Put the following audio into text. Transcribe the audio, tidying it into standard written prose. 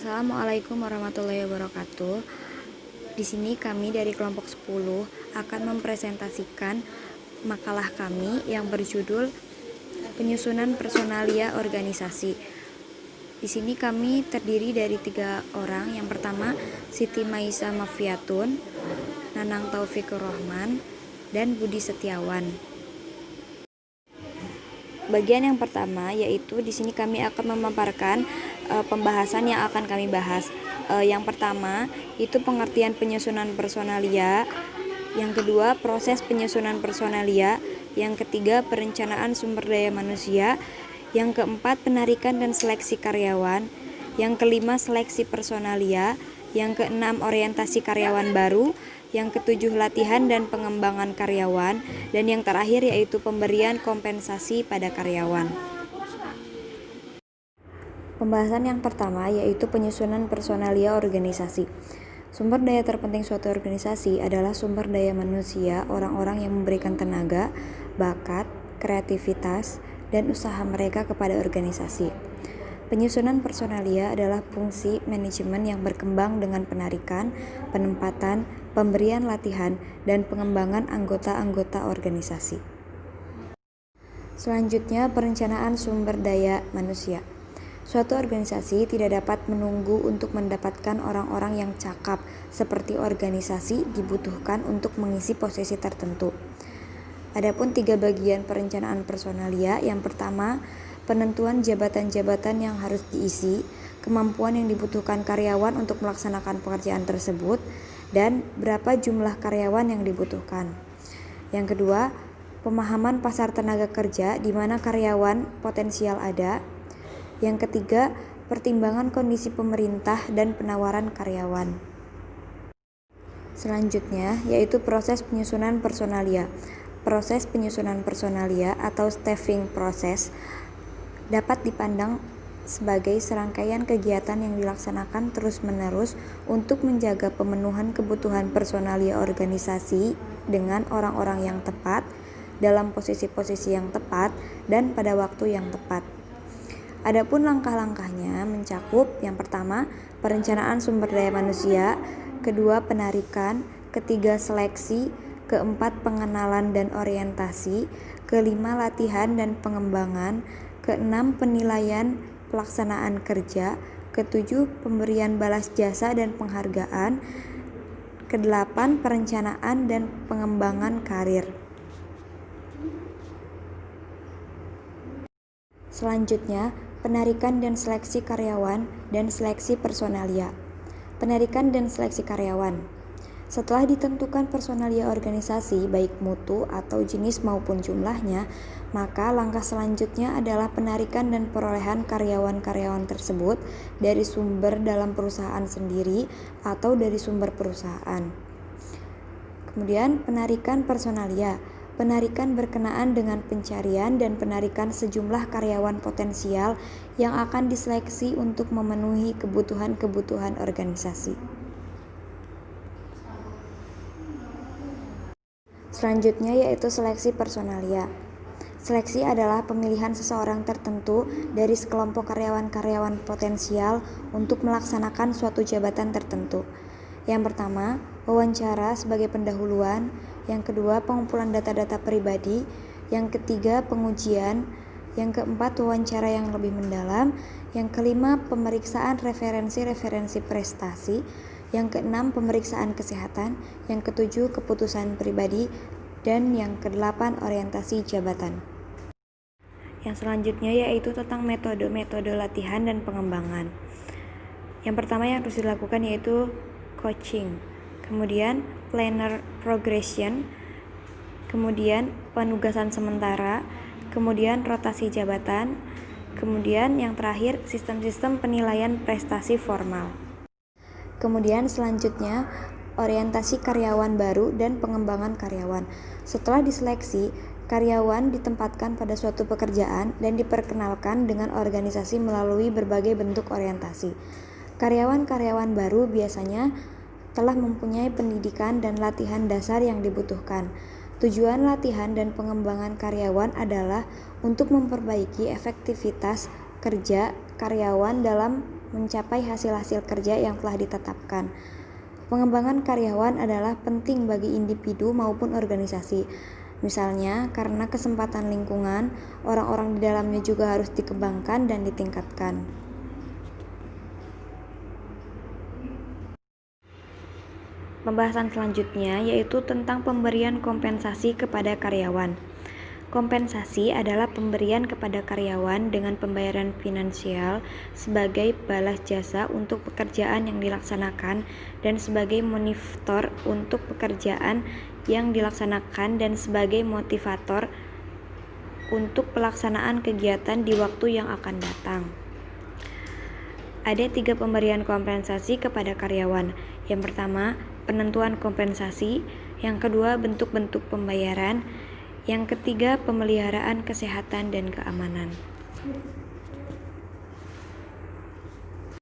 Assalamualaikum warahmatullahi wabarakatuh. Di sini kami dari kelompok 10 akan mempresentasikan makalah kami yang berjudul Penyusunan Personalia Organisasi. Di sini kami terdiri dari 3 orang. Yang pertama, Siti Maisa Mafiatun, Nanang Taufikur Rahman, dan Budi Setiawan. Bagian yang pertama yaitu di sini kami akan memaparkan pembahasan yang akan kami bahas. Yang pertama itu pengertian penyusunan personalia, yang kedua proses penyusunan personalia, yang ketiga perencanaan sumber daya manusia, yang keempat penarikan dan seleksi karyawan, yang kelima seleksi personalia, yang keenam orientasi karyawan baru, yang ketujuh latihan dan pengembangan karyawan, dan yang terakhir yaitu pemberian kompensasi pada karyawan. Pembahasan yang pertama yaitu penyusunan personalia organisasi. Sumber daya terpenting suatu organisasi adalah sumber daya manusia, orang-orang yang memberikan tenaga, bakat, kreativitas, dan usaha mereka kepada organisasi. Penyusunan personalia adalah fungsi manajemen yang berkembang dengan penarikan, penempatan, pemberian latihan, dan pengembangan anggota-anggota organisasi. Selanjutnya, perencanaan sumber daya manusia. Suatu organisasi tidak dapat menunggu untuk mendapatkan orang-orang yang cakap, seperti organisasi dibutuhkan untuk mengisi posisi tertentu. Adapun 3 bagian perencanaan personalia, yang pertama, penentuan jabatan-jabatan yang harus diisi, kemampuan yang dibutuhkan karyawan untuk melaksanakan pekerjaan tersebut, dan berapa jumlah karyawan yang dibutuhkan. Yang kedua, pemahaman pasar tenaga kerja di mana karyawan potensial ada. Yang ketiga, pertimbangan kondisi pemerintah dan penawaran karyawan. Selanjutnya, yaitu proses penyusunan personalia. Proses penyusunan personalia atau staffing process dapat dipandang sebagai serangkaian kegiatan yang dilaksanakan terus-menerus untuk menjaga pemenuhan kebutuhan personalia organisasi dengan orang-orang yang tepat, dalam posisi-posisi yang tepat, dan pada waktu yang tepat. Adapun langkah-langkahnya mencakup yang pertama, perencanaan sumber daya manusia, kedua penarikan, ketiga seleksi, keempat pengenalan dan orientasi, kelima latihan dan pengembangan, keenam penilaian pelaksanaan kerja, ketujuh pemberian balas jasa dan penghargaan, kedelapan perencanaan dan pengembangan karir. Selanjutnya, penarikan dan seleksi karyawan dan seleksi personalia. Penarikan dan seleksi karyawan. Setelah ditentukan personalia organisasi baik mutu atau jenis maupun jumlahnya, maka langkah selanjutnya adalah penarikan dan perolehan karyawan-karyawan tersebut dari sumber dalam perusahaan sendiri atau dari sumber perusahaan. Kemudian penarikan personalia. Penarikan berkenaan dengan pencarian dan penarikan sejumlah karyawan potensial yang akan diseleksi untuk memenuhi kebutuhan-kebutuhan organisasi. Selanjutnya yaitu seleksi personalia. Seleksi adalah pemilihan seseorang tertentu dari sekelompok karyawan-karyawan potensial untuk melaksanakan suatu jabatan tertentu. Yang pertama, wawancara sebagai pendahuluan. Yang kedua, pengumpulan data-data pribadi. Yang ketiga, pengujian. Yang keempat, wawancara yang lebih mendalam. Yang kelima, pemeriksaan referensi-referensi prestasi. Yang keenam, pemeriksaan kesehatan. Yang ketujuh, keputusan pribadi. Dan yang kedelapan, orientasi jabatan. Yang selanjutnya yaitu tentang metode-metode latihan dan pengembangan. Yang pertama yang harus dilakukan yaitu coaching, kemudian planner progression, kemudian penugasan sementara, kemudian rotasi jabatan, kemudian yang terakhir sistem-sistem penilaian prestasi formal. Kemudian selanjutnya orientasi karyawan baru dan pengembangan karyawan. Setelah diseleksi, karyawan ditempatkan pada suatu pekerjaan dan diperkenalkan dengan organisasi melalui berbagai bentuk orientasi. Karyawan-karyawan baru biasanya telah mempunyai pendidikan dan latihan dasar yang dibutuhkan. Tujuan latihan dan pengembangan karyawan adalah untuk memperbaiki efektivitas kerja karyawan dalam mencapai hasil-hasil kerja yang telah ditetapkan. Pengembangan karyawan adalah penting bagi individu maupun organisasi. Misalnya, karena kesempatan lingkungan, orang-orang di dalamnya juga harus dikembangkan dan ditingkatkan. Pembahasan selanjutnya yaitu tentang pemberian kompensasi kepada karyawan. Kompensasi adalah pemberian kepada karyawan dengan pembayaran finansial sebagai balas jasa untuk pekerjaan yang dilaksanakan dan sebagai motivator untuk pekerjaan yang dilaksanakan dan sebagai motivator untuk pelaksanaan kegiatan di waktu yang akan datang. Ada 3 pemberian kompensasi kepada karyawan. Yang pertama, penentuan kompensasi. Yang kedua, bentuk-bentuk pembayaran. Yang ketiga, pemeliharaan kesehatan dan keamanan.